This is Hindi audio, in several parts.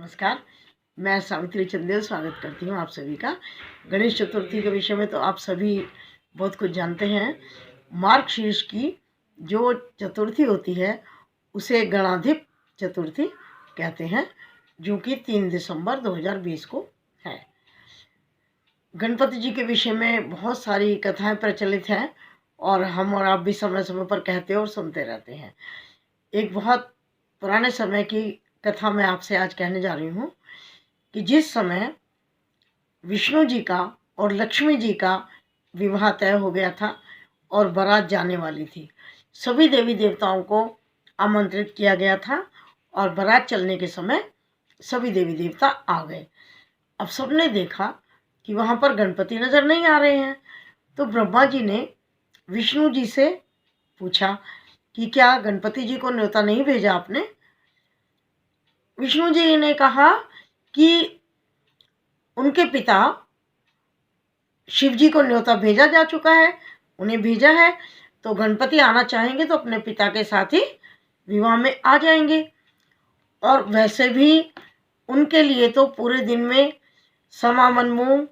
नमस्कार। मैं सावित्री चंदेल स्वागत करती हूँ आप सभी का। गणेश चतुर्थी के विषय में तो आप सभी बहुत कुछ जानते हैं। मार्गशीर्ष की जो चतुर्थी होती है उसे गणाधिप चतुर्थी कहते हैं, जो कि 3 दिसंबर 2020 को है। गणपति जी के विषय में बहुत सारी कथाएं प्रचलित हैं और हम और आप भी समय समय पर कहते और सुनते रहते हैं। एक बहुत पुराने समय की कथा मैं आपसे आज कहने जा रही हूँ कि जिस समय विष्णु जी का और लक्ष्मी जी का विवाह तय हो गया था और बारात जाने वाली थी, सभी देवी देवताओं को आमंत्रित किया गया था और बारात चलने के समय सभी देवी देवता आ गए। अब सबने देखा कि वहाँ पर गणपति नजर नहीं आ रहे हैं, तो ब्रह्मा जी ने विष्णु जी से पूछा कि क्या गणपति जी को न्योता नहीं भेजा आपने? विष्णु जी ने कहा कि उनके पिता शिव जी को न्योता भेजा जा चुका है, उन्हें भेजा है, तो गणपति आना चाहेंगे तो अपने पिता के साथ ही विवाह में आ जाएंगे। और वैसे भी उनके लिए तो पूरे दिन में सवा मन मूंग,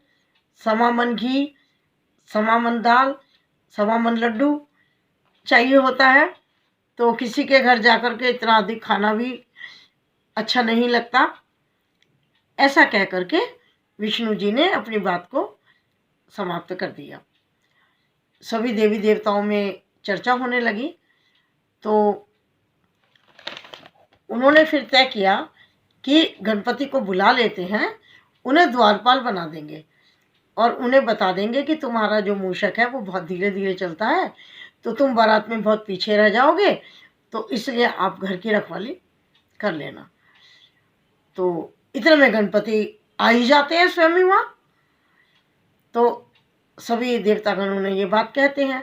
सवा मन घी, सवा मन दाल, सवा मन लड्डू चाहिए होता है, तो किसी के घर जाकर के इतना अधिक खाना भी अच्छा नहीं लगता। ऐसा कह करके विष्णु जी ने अपनी बात को समाप्त कर दिया। सभी देवी देवताओं में चर्चा होने लगी, तो उन्होंने फिर तय किया कि गणपति को बुला लेते हैं, उन्हें द्वारपाल बना देंगे और उन्हें बता देंगे कि तुम्हारा जो मूषक है वो बहुत धीरे धीरे चलता है, तो तुम बारात में बहुत पीछे रह जाओगे, तो इसलिए आप घर की रखवाली कर लेना। तो इतने में गणपति आ ही जाते हैं स्वयं ही वहाँ। तो सभी देवतागण उन्हें ये बात कहते हैं,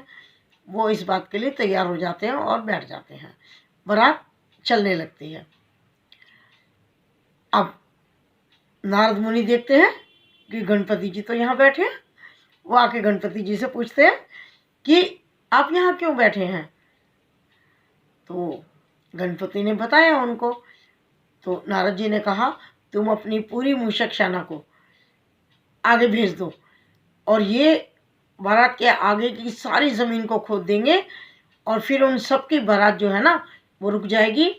वो इस बात के लिए तैयार हो जाते हैं और बैठ जाते हैं। बारात चलने लगती है। अब नारद मुनि देखते हैं कि गणपति जी तो यहाँ बैठे हैं। वो आके गणपति जी से पूछते हैं कि आप यहाँ क्यों बैठे हैं? तो गणपति ने बताया उनको। तो नारद जी ने कहा, तुम अपनी पूरी मूषक सेना को आगे भेज दो और ये बारात के आगे की सारी ज़मीन को खोद देंगे और फिर उन सबकी बारात जो है ना वो रुक जाएगी,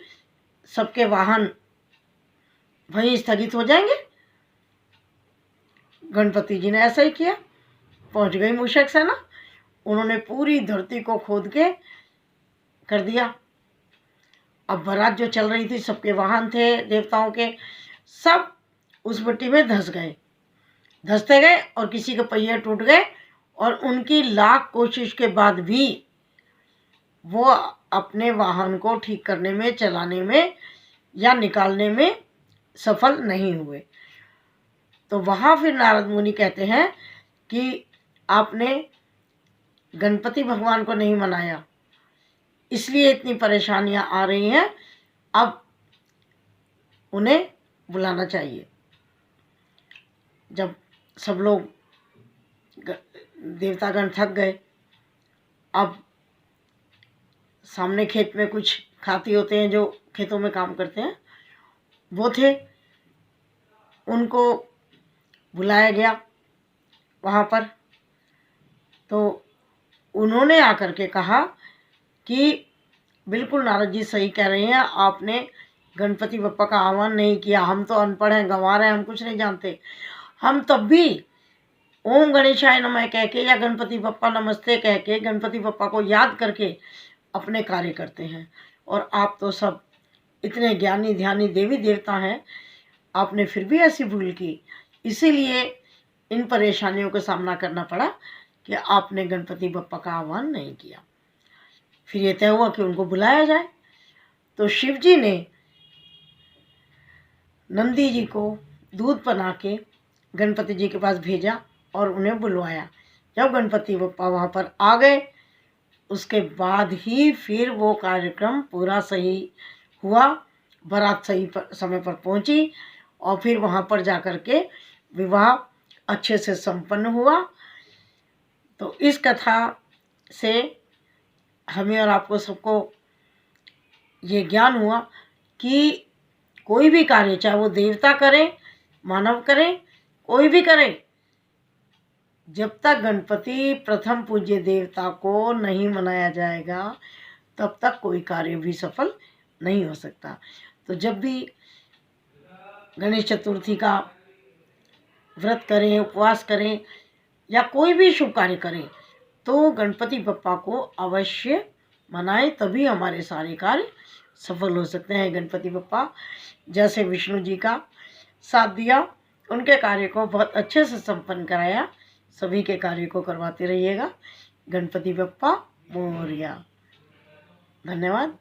सबके वाहन वहीं स्थगित हो जाएंगे। गणपति जी ने ऐसा ही किया। पहुंच गई मूषक सेना, उन्होंने पूरी धरती को खोद के कर दिया। अब बारात जो चल रही थी, सबके वाहन थे देवताओं के, सब उस मिट्टी में धंस गए, धंसते गए और किसी के पहिए टूट गए और उनकी लाख कोशिश के बाद भी वो अपने वाहन को ठीक करने में, चलाने में या निकालने में सफल नहीं हुए। तो वहाँ फिर नारद मुनि कहते हैं कि आपने गणपति भगवान को नहीं मनाया, इसलिए इतनी परेशानियां आ रही हैं, अब उन्हें बुलाना चाहिए। जब सब लोग देवतागण थक गए, अब सामने खेत में कुछ खाती होते हैं जो खेतों में काम करते हैं, वो थे, उनको बुलाया गया वहाँ पर। तो उन्होंने आकर के कहा कि बिल्कुल नारद जी सही कह रहे हैं, आपने गणपति बप्पा का आह्वान नहीं किया। हम तो अनपढ़ हैं, गंवार हैं, हम कुछ नहीं जानते। हम तब भी ओम गणेशाय नमः कह के या गणपति बप्पा नमस्ते कह के गणपति बप्पा को याद करके अपने कार्य करते हैं। और आप तो सब इतने ज्ञानी ध्यानी देवी देवता हैं, आपने फिर भी ऐसी भूल की, इसीलिए इन परेशानियों का सामना करना पड़ा कि आपने गणपति बप्पा का आह्वान नहीं किया। फिर ये तय हुआ कि उनको बुलाया जाए। तो शिव जी ने नंदी जी को दूध बना के गणपति जी के पास भेजा और उन्हें बुलवाया। जब गणपति बप्पा वहाँ पर आ गए, उसके बाद ही फिर वो कार्यक्रम पूरा सही हुआ, बारात सही समय पर पहुंची और फिर वहाँ पर जाकर के विवाह अच्छे से संपन्न हुआ। तो इस कथा से हमें और आपको सबको ये ज्ञान हुआ कि कोई भी कार्य, चाहे वो देवता करें, मानव करें, कोई भी करे, जब तक गणपति प्रथम पूज्य देवता को नहीं मनाया जाएगा तब तक कोई कार्य भी सफल नहीं हो सकता। तो जब भी गणेश चतुर्थी का व्रत करें, उपवास करें या कोई भी शुभ कार्य करें तो गणपति बप्पा को अवश्य मनाएं, तभी हमारे सारे कार्य सफल हो सकते हैं। गणपति बप्पा जैसे विष्णु जी का साथ दिया, उनके कार्य को बहुत अच्छे से संपन्न कराया, सभी के कार्य को करवाते रहिएगा। गणपति बप्पा मोरया। धन्यवाद।